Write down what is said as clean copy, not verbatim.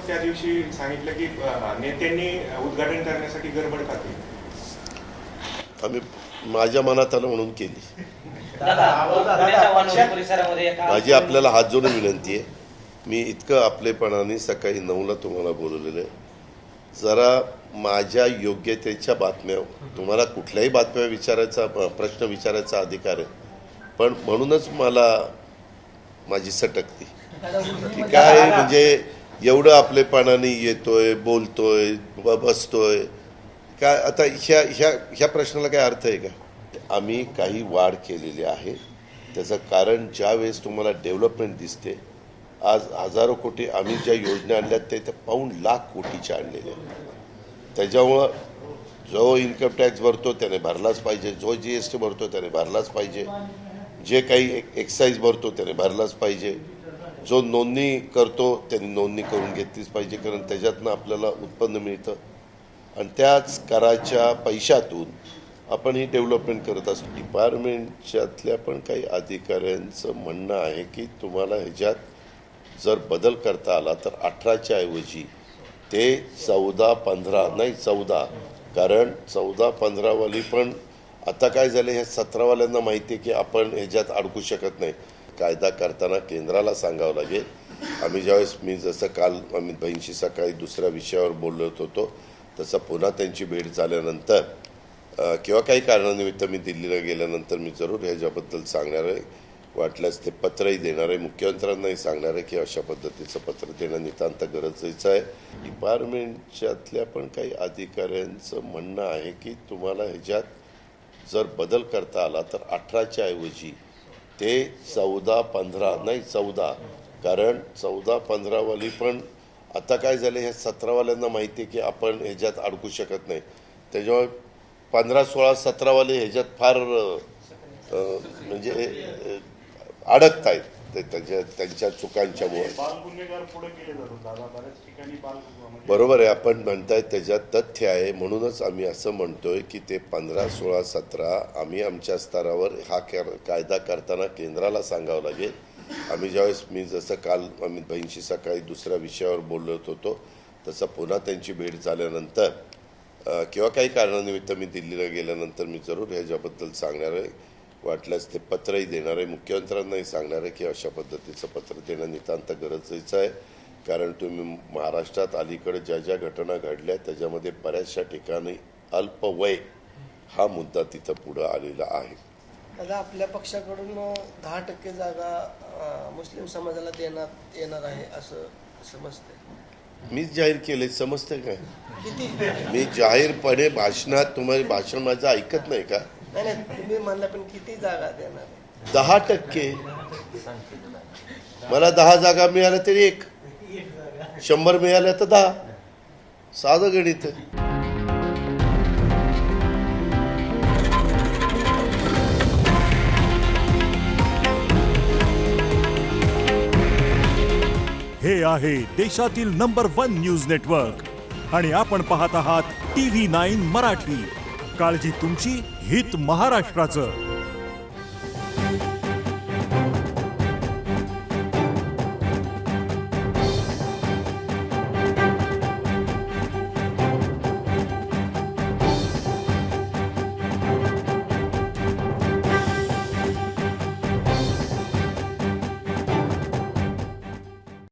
त्या दिवशी सांगितलं की नेत्यांनी उद्घाटन करण्यासाठी गडबड घातली. आम्ही माझ्या मनात आलं म्हणून केली. माझी आपल्याला हात जोडून विनंती आहे, मी इतकं आपलेपणाने सकाळी 9ला तुम्हाला बोलवलेलं आहे. जरा माझ्या योग्यतेच्या बातम्या, तुम्हाला कुठल्याही बातम्या विचारायचा, प्रश्न विचारायचा अधिकार आहे, पण म्हणूनच मला माझी सटकती की काय म्हणजे एवढं आपलेपणाने येतोय, बोलतोय, बसतोय काय. आता ह्या प्रश्नाला काय अर्थ आहे का? आम्ही काही वाढ केलेली आहे. त्याचं कारण ज्यावेळेस तुम्हाला डेव्हलपमेंट दिसते, आज हजारो कोटी आम्ही ज्या योजना आणल्या ते पाऊण लाख कोटीच्या आणलेल्या आहेत. त्याच्यामुळं जो इन्कम टॅक्स भरतो त्याने भरलाच पाहिजे, जो GST भरतो त्याने भरलाच पाहिजे, जे काही एक्साईज भरतो त्याने भरलाच पाहिजे, जो नोंदणी करतो त्यांनी नोंदणी करून घेतलीच पाहिजे, कारण त्याच्यातनं आपल्याला उत्पन्न मिळतं आणि त्याच कराच्या पैशातून आपण ही डेव्हलपमेंट करत असतो. डिपार्टमेंटच्यातल्या पण काही अधिकाऱ्यांचं म्हणणं आहे की तुम्हाला ह्याच्यात जर बदल करता आला तर 18च्या ऐवजी ते 14-15 नाही 14, कारण 14-15वाली पण आता काय झालं, ह्या 17वाल्यांना माहिती आहे की आपण ह्याच्यात अडकू शकत नाही. कायदा करताना केंद्राला सांगावं लागेल. आम्ही ज्यावेळेस मी जसं काल अमित भाईंशी सकाळी दुसऱ्या विषयावर बोलत होतो, तसं पुन्हा त्यांची भेट झाल्यानंतर किंवा काही कारणानिमित्त मी दिल्लीला गेल्यानंतर मी जरूर ह्याच्याबद्दल सांगणार आहे. वाटल्यास ते पत्रही देणार आहे, मुख्यमंत्र्यांनाही सांगणार आहे की अशा पद्धतीचं पत्र देणं नितांत गरजेचं आहे. डिपार्टमेंटच्यातल्या पण काही अधिकाऱ्यांचं म्हणणं आहे की तुम्हाला ह्याच्यात जर बदल करता आला तर 18च्या ऐवजी ते 14-15 नाही 14, कारण 14-15वाली पण आता काय झालं, ह्या 17वाल्यांना माहिती आहे की आपण ह्याच्यात अडकू शकत नाही. त्याच्यामुळे 15, 16, 17वाले ह्याच्यात फार म्हणजे अडकत आहेत त्यांच्या चुकांच्यामुळे. बरोबर आहे, आपण म्हणताय त्याच्यात तथ्य आहे. म्हणूनच आम्ही असं म्हणतोय की ते 15, 16, 17 आम्ही आमच्या स्तरावर हा कायदा करताना केंद्राला सांगावं लागेल. आम्ही ज्यावेळेस मी जसं काल अमित भाईंशी सकाळी दुसऱ्या विषयावर बोलत होतो, तसं पुन्हा त्यांची भेट झाल्यानंतर किंवा काही कारणानिमित्त मी दिल्लीला गेल्यानंतर मी जरूर ह्याच्याबद्दल सांगणार आहे. वाटल्यास ते पत्रही देणार आहे, मुख्यमंत्र्यांनाही सांगणार आहे की अशा पद्धतीचं पत्र देणं नितांत गरजेचं आहे. कारण तुम्ही महाराष्ट्रात अलीकडे ज्या ज्या घटना घडल्या त्याच्यामध्ये बऱ्याचशा ठिकाणी अल्पवय हा मुद्दा तिथं पुढं आलेला आहे. दादा, आपल्या पक्षाकडून 10% जागा मुस्लिम समाजाला देण्यात येणार आहे असं समजतंय. मीच जाहीर केले, समजतंय काय? मी जाहीरपणे भाषणात, तुम्हाला भाषण माझं ऐकत नाही का? नाही, तुम्ही म्हणला पण किती जागा देणार आहे? 10%. मला 10 जागा मिळाल्या तरी 1, 100 मिळाल्या तर 10. साधं गणित आहे. हे आहे देशातील नंबर 1 न्यूज नेटवर्क आणि आपण पाहत आहात TV9 मराठी. काळजी तुमची, हित महाराष्ट्राचं.